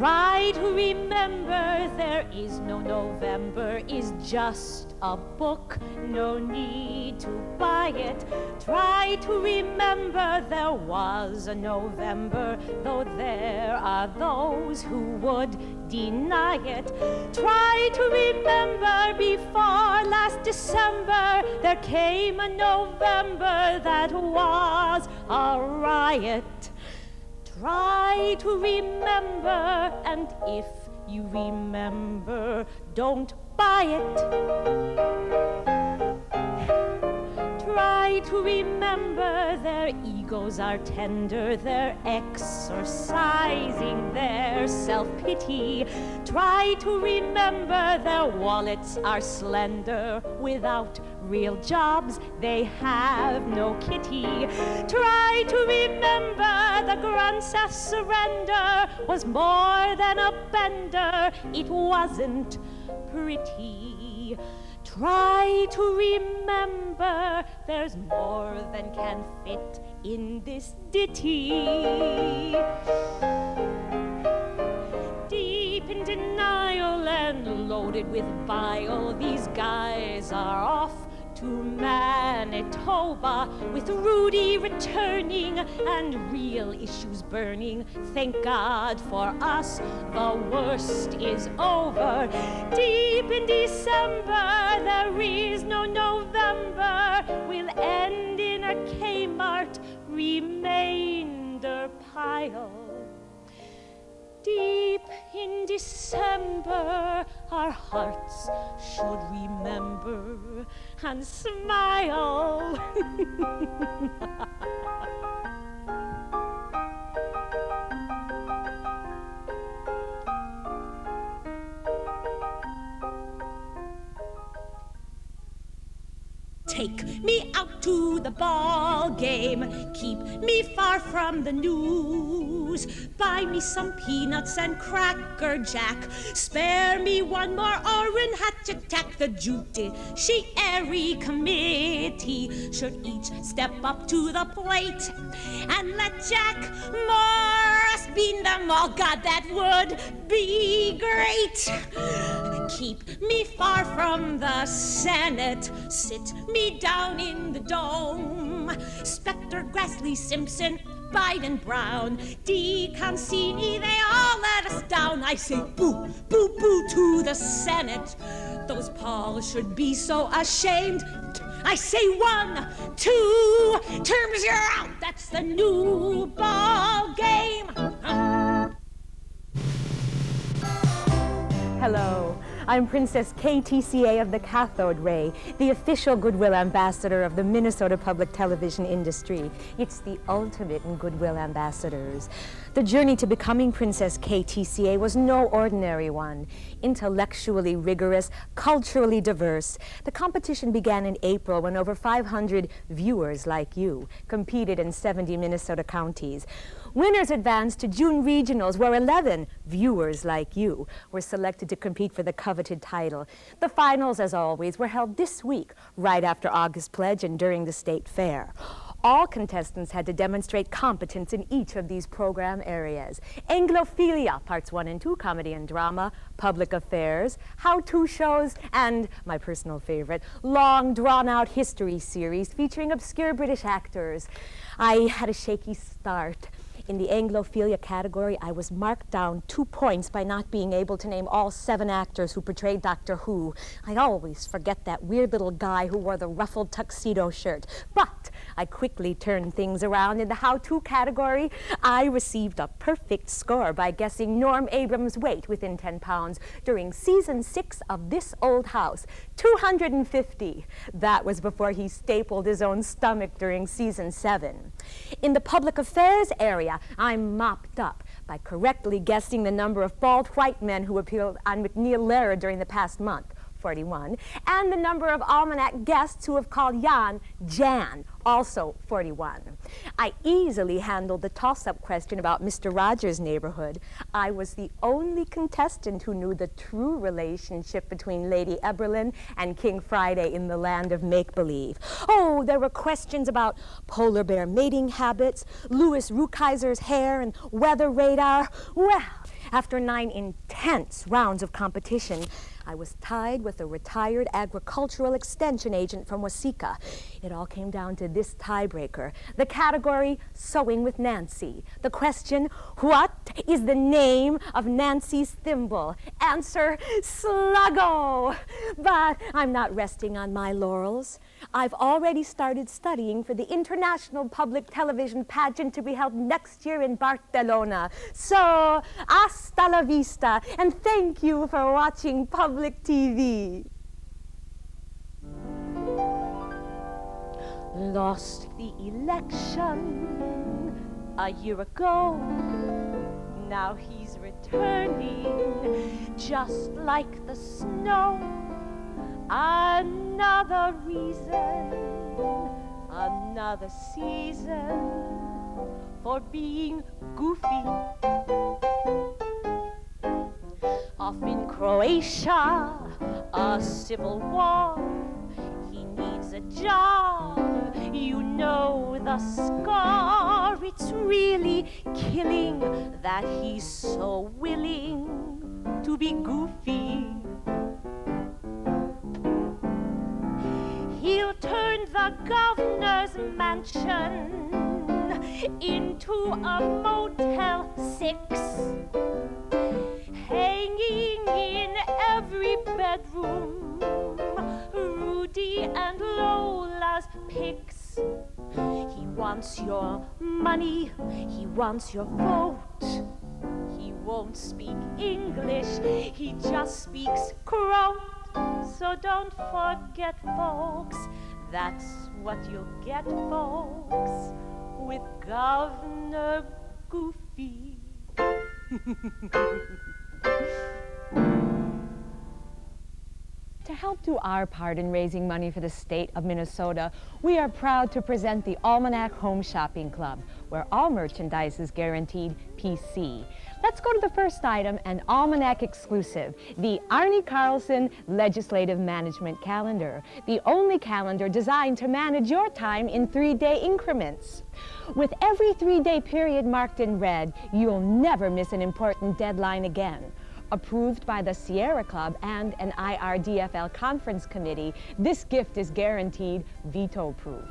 Try to remember there is no November, is just a book, no need to buy it. Try to remember there was a November, though there are those who would deny it. Try to remember before last December there came a November that was a riot. Try to remember, and if you remember, don't buy it. Try to remember their egos are tender, they're exercising their self-pity. Try to remember their wallets are slender, without real jobs they have no kitty. Try to remember the Gruntseth surrender was more than a bender, it wasn't pretty. Try to remember there's more than can fit in this ditty. Deep in denial and loaded with bile, these guys are off to Manitoba, with Rudy returning and real issues burning. Thank God for us, the worst is over. Deep in December, there is no November. We'll end in a Kmart remainder pile. Deep in December, our hearts should remember and smile. Take me out to the ball game, keep me far from the news. Buy me some peanuts and Cracker Jack, spare me one more Orrin Hatchet Tack. The Judiciary Committee should each step up to the plate and let Jack Morris bean them all. God, that would be great. Keep me far from the Senate, sit me down in the dome. Specter, Grassley, Simpson, Biden, Brown, DeConcini, they all let us down. I say boo, boo, boo to the Senate. Those Pauls should be so ashamed. I say 1, 2, terms you're out. That's the new ball game. Hello, I'm Princess KTCA of the Cathode Ray, the official Goodwill Ambassador of the Minnesota Public Television industry. It's the ultimate in Goodwill Ambassadors. The journey to becoming Princess KTCA was no ordinary one. Intellectually rigorous, culturally diverse. The competition began in April when over 500 viewers like you competed in 70 Minnesota counties. Winners advanced to June regionals where 11 viewers like you were selected to compete for the coveted title. The finals, as always, were held this week, right after August Pledge and during the state fair. All contestants had to demonstrate competence in each of these program areas. Anglophilia, parts 1 and 2, comedy and drama, public affairs, how-to shows, and my personal favorite, long drawn-out history series featuring obscure British actors. I had a shaky start. In the Anglophilia category, I was marked down 2 points by not being able to name all 7 actors who portrayed Doctor Who. I always forget that weird little guy who wore the ruffled tuxedo shirt. But I quickly turned things around. In the how-to category, I received a perfect score by guessing Norm Abrams' weight within 10 pounds during season 6 of This Old House, 250. That was before he stapled his own stomach during season 7. In the public affairs area, I'm mopped up by correctly guessing the number of bald white men who appeared on McNeil Lehrer during the past month, 41, and the number of Almanac guests who have called Jan, Jan, also 41. I easily handled the toss-up question about Mr. Rogers' neighborhood. I was the only contestant who knew the true relationship between Lady Eberlin and King Friday in the land of make-believe. Oh, there were questions about polar bear mating habits, Louis Rukeyser's hair, and weather radar. Well, After 9 intense rounds of competition, I was tied with a retired agricultural extension agent from Waseca. It all came down to this tiebreaker. The category, Sewing with Nancy. The question, what is the name of Nancy's thimble? Answer, Sluggo. But I'm not resting on my laurels. I've already started studying for the International Public Television pageant to be held next year in Barcelona. So, hasta la vista, and thank you for watching public TV. Lost the election a year ago. Now he's returning just like the snow. Another reason, another season for being goofy. Off in Croatia, a civil war. He needs a job, you know the scar. It's really killing that he's so willing to be goofy. He'll turn the governor's mansion into a Motel 6, hanging in every bedroom Rudy and Lola's pics. He wants your money, he wants your vote. He won't speak English, he just speaks croat. So don't forget, folks, that's what you'll get, folks, with Governor Goofy. To help do our part in raising money for the state of Minnesota, we are proud to present the Almanac Home Shopping Club, where all merchandise is guaranteed PC. Let's go to the first item, an Almanac exclusive, the Arnie Carlson Legislative Management Calendar, the only calendar designed to manage your time in 3-day increments. With every 3-day period marked in red, you'll never miss an important deadline again. Approved by the Sierra Club and an IRDFL conference committee, this gift is guaranteed veto-proof.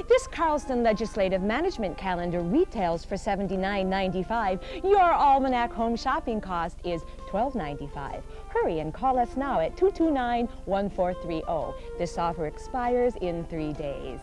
This Carlson Legislative Management Calendar retails for $79.95. Your Almanac home shopping cost is $12.95. Hurry and call us now at 229-1430. This offer expires in 3 days.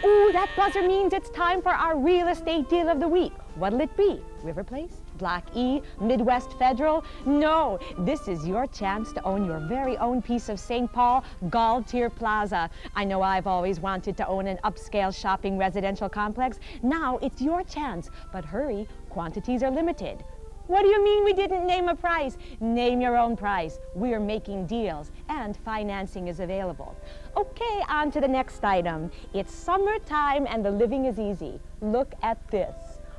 Ooh, that buzzer means it's time for our real estate deal of the week. What'll it be? River Place? Block E? Midwest Federal? No, this is your chance to own your very own piece of St. Paul Galtier Plaza. I know I've always wanted to own an upscale shopping residential complex. Now it's your chance, but hurry, quantities are limited. What do you mean we didn't name a price? Name your own price. We're making deals, and financing is available. Okay, on to the next item. It's summertime and the living is easy. Look at this.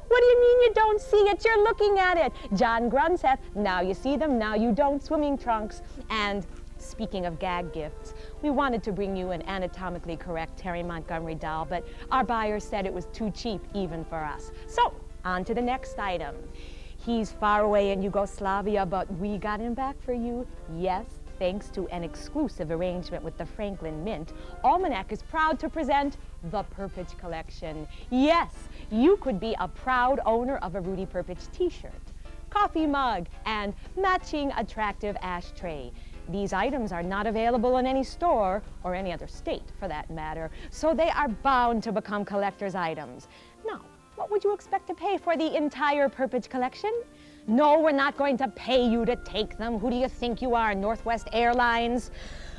What do you mean you don't see it? You're looking at it. John Grunseth, now you see them, now you don't, swimming trunks. And speaking of gag gifts, we wanted to bring you an anatomically correct Terry Montgomery doll, but our buyer said it was too cheap even for us. So, on to the next item. He's far away in Yugoslavia, but we got him back for you. Yes, thanks to an exclusive arrangement with the Franklin Mint, Almanac is proud to present the Perpich Collection. Yes, you could be a proud owner of a Rudy Perpich t-shirt, coffee mug, and matching attractive ashtray. These items are not available in any store, or any other state for that matter, so they are bound to become collector's items. Now, what would you expect to pay for the entire Perpich collection? No, we're not going to pay you to take them. Who do you think you are, Northwest Airlines?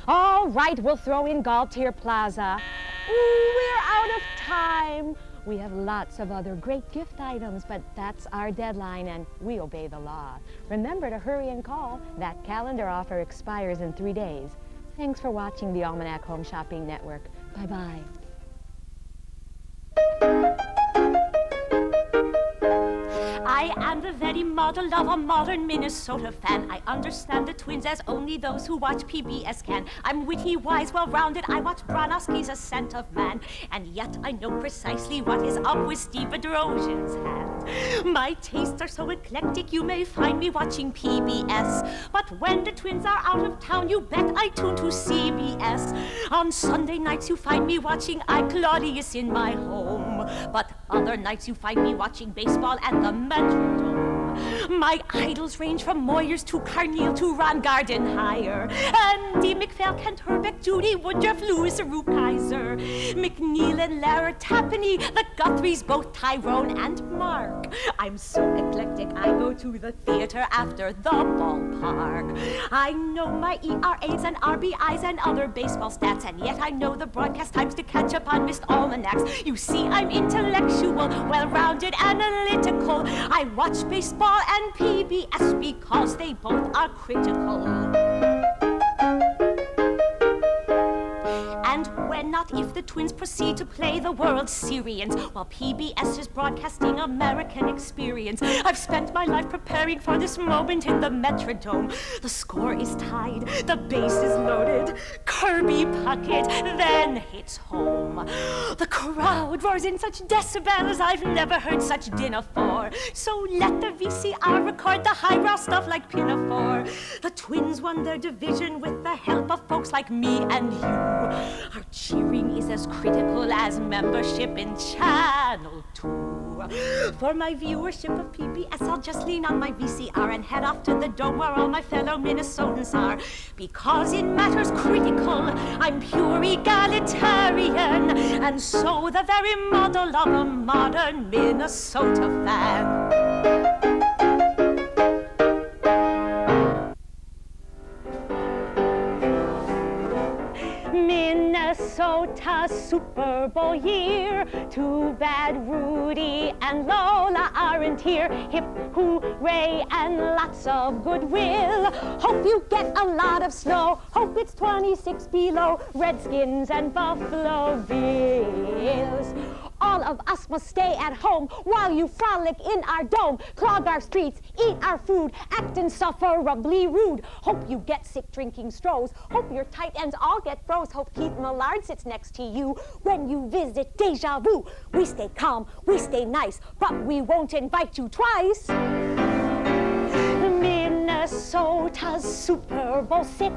All right, we'll throw in Galtier Plaza. Ooh, we're out of time. We have lots of other great gift items, but that's our deadline, and we obey the law. Remember to hurry and call. That calendar offer expires in 3 days. Thanks for watching the Almanac Home Shopping Network. Bye-bye. I I am the very model of a modern Minnesota fan. I understand the Twins as only those who watch PBS can. I'm witty, wise, well-rounded. I watch Bronowski's Ascent of Man. And yet I know precisely what is up with Steve Bedrosian's hand. My tastes are so eclectic, you may find me watching PBS. But when the Twins are out of town, you bet I tune to CBS. On Sunday nights, you find me watching I, Claudius in my home. But other nights, you find me watching baseball and the Metrodome. My idols range from Moyers to Carneal to Ron Gardenhire. Andy McPhail, Kent Herbeck, Judy Woodruff, Louis Rukeyser, McNeil and Lara Tappaney, the Guthries, both Tyrone and Mark. I'm so eclectic, I go to the theater after the ballpark. I know my ERAs and RBIs and other baseball stats, and yet I know the broadcast times to catch up on missed almanacs. You see, I'm intellectual, well-rounded, analytical. I watch baseball and PBS because they both are critical. And when not if the Twins proceed to play the World Series, while PBS is broadcasting American experience. I've spent my life preparing for this moment in the Metrodome. The score is tied, the base is loaded, Kirby Puckett then hits home. The crowd roars in such decibels I've never heard such din afore. So let the VCR record the highbrow stuff like Pinafore. The Twins won their division with the help of folks like me and you. Our cheering is as critical as membership in Channel 2. For my viewership of PBS, I'll just lean on my VCR and head off to the dome where all my fellow Minnesotans are. Because in matters critical, I'm pure egalitarian, and so the very model of a modern Minnesota fan. Minnesota Super Bowl year. Too bad Rudy and Lola aren't here. Hip hooray and lots of goodwill. Hope you get a lot of snow. Hope it's 26 below. Redskins and Buffalo Bills. All of us must stay at home while you frolic in our dome. Clog our streets, eat our food, act insufferably rude. Hope you get sick drinking strohs. Hope your tight ends all get froze. Hope Keith Millard sits next to you when you visit Deja Vu. We stay calm, we stay nice, but we won't invite you twice. Minnesota's Super Bowl sick.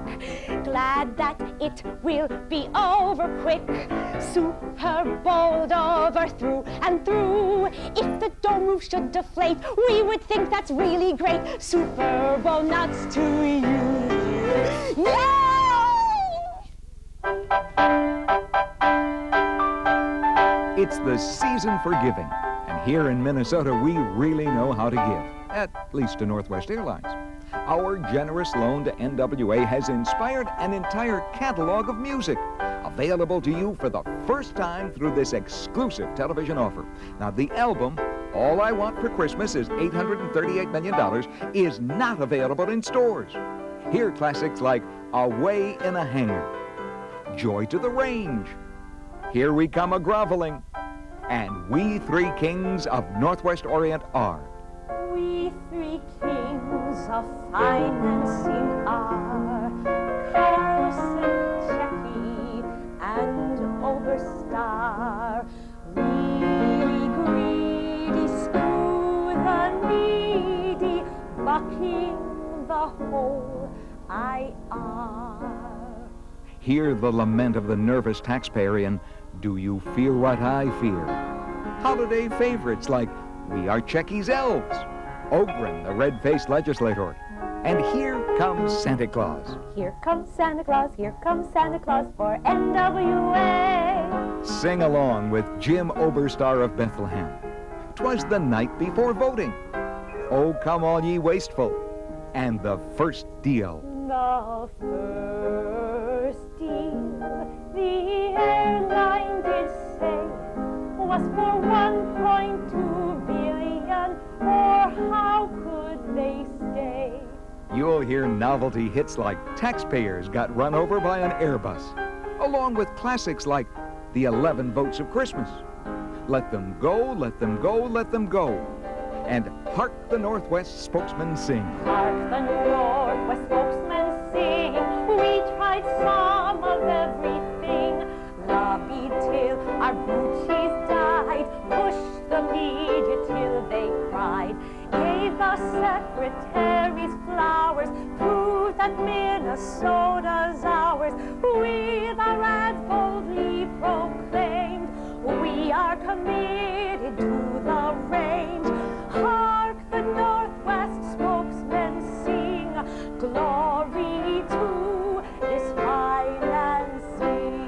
Glad that it will be over quick. Super Bowled over through and through. If the dome roof should deflate, we would think that's really great. Super Bowl nuts to you. Yay! It's the season for giving, and here in Minnesota, we really know how to give, at least to Northwest Airlines. Our generous loan to NWA has inspired an entire catalog of music, available to you for the first time through this exclusive television offer. Now, the album, All I Want for Christmas is $838 million, is not available in stores. Hear classics like Away in a Hangar, Joy to the Range, Here We Come A-Groveling, and We Three Kings of Northwest Orient are. We three kings of financing are Carson, Checky, and Oberstar. Really greedy, screw the needy, bucking the whole IR. Hear the lament of the nervous taxpayer in Do You Fear What I Fear? Holiday favorites like We Are Checky's Elves, Ogren, the red-faced legislator, and Here Comes Santa Claus. Here comes Santa Claus, here comes Santa Claus for NWA. Sing along with Jim Oberstar of Bethlehem. 'Twas the night before voting. Oh, come all ye wasteful. And the first deal. The first deal the airline did say was for 1.2 billion, or how could they stay? You'll hear novelty hits like Taxpayers Got Run Over by an Airbus, along with classics like The 11 Votes of Christmas, Let Them Go, Let Them Go, Let Them Go, And hark the Northwest spokesman sing. Hark the Northwest spokesman sing. We tried some of everything. Lobbied till our booties died. Pushed the media till they cried. Gave the secretaries flowers. Proved that Minnesota's ours. With our ads boldly proclaimed, we are committed to the range. Hark the Northwest spokesmen sing. Glory to this financing.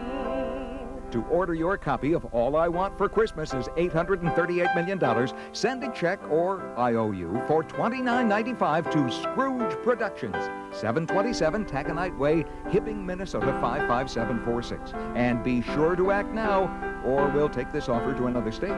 To order your copy of All I Want for Christmas is $838 million, send a check or IOU for $29.95 to Scrooge Productions, 727 Taconite Way, Hibbing, Minnesota 55746. And be sure to act now, or we'll take this offer to another state.